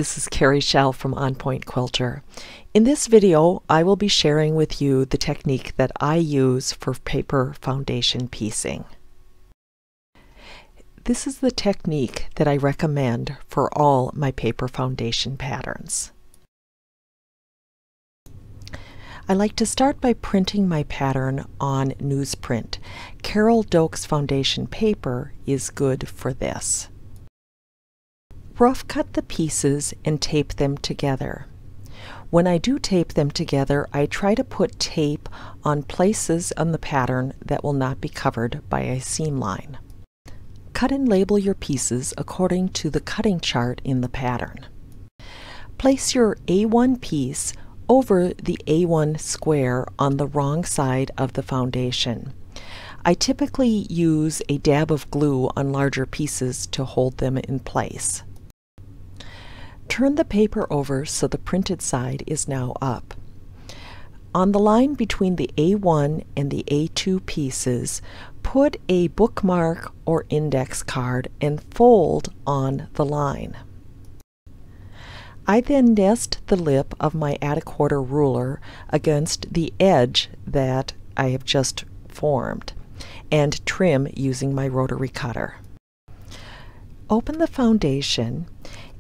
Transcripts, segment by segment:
This is Carrie Schell from Quilter. In this video, I will be sharing with you the technique that I use for paper foundation piecing. This is the technique that I recommend for all my paper foundation patterns. I like to start by printing my pattern on newsprint. Carol Doak's foundation paper is good for this. Rough cut the pieces and tape them together. When I do tape them together, I try to put tape on places on the pattern that will not be covered by a seam line. Cut and label your pieces according to the cutting chart in the pattern. Place your A1 piece over the A1 square on the wrong side of the foundation. I typically use a dab of glue on larger pieces to hold them in place. Turn the paper over so the printed side is now up. On the line between the A1 and the A2 pieces, put a bookmark or index card and fold on the line. I then nest the lip of my add-a-quarter ruler against the edge that I have just formed and trim using my rotary cutter. Open the foundation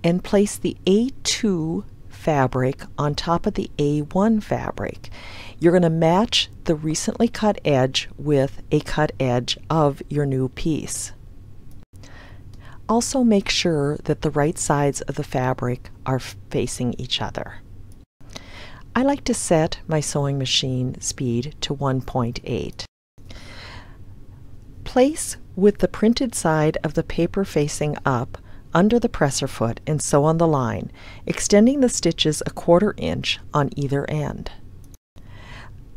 and place the A2 fabric on top of the A1 fabric. You're going to match the recently cut edge with a cut edge of your new piece. Also make sure that the right sides of the fabric are facing each other. I like to set my sewing machine speed to 1.8. Place with the printed side of the paper facing up under the presser foot and sew on the line, extending the stitches 1/4 inch on either end.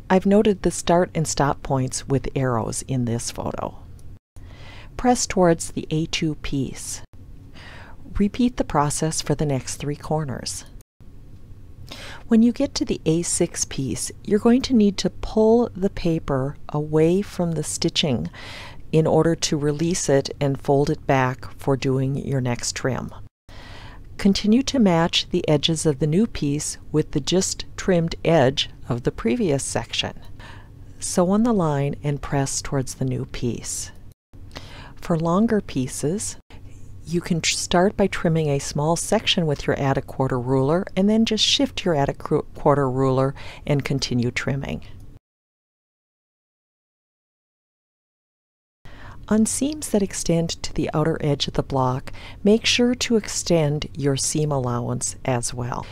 I've noted the start and stop points with arrows in this photo. Press towards the A2 piece. Repeat the process for the next 3 corners. When you get to the A6 piece, you're going to need to pull the paper away from the stitching in order to release it and fold it back for doing your next trim. Continue to match the edges of the new piece with the just trimmed edge of the previous section. Sew on the line and press towards the new piece. For longer pieces, you can start by trimming a small section with your add-a-quarter ruler and then just shift your add-a-quarter ruler and continue trimming. On seams that extend to the outer edge of the block, make sure to extend your seam allowance as well.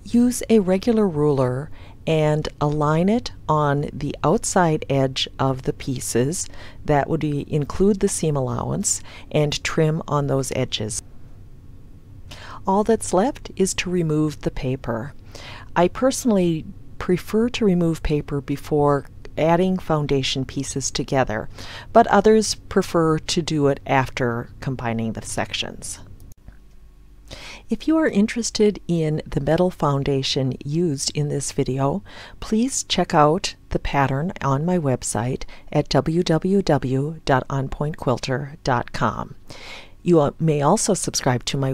Use a regular ruler and align it on the outside edge of the pieces. That would include the seam allowance, and trim on those edges. All that's left is to remove the paper. I personally prefer to remove paper before adding foundation pieces together, but others prefer to do it after combining the sections. If you are interested in the metal foundation used in this video, please check out the pattern on my website at www.onpointquilter.com. You may also subscribe to my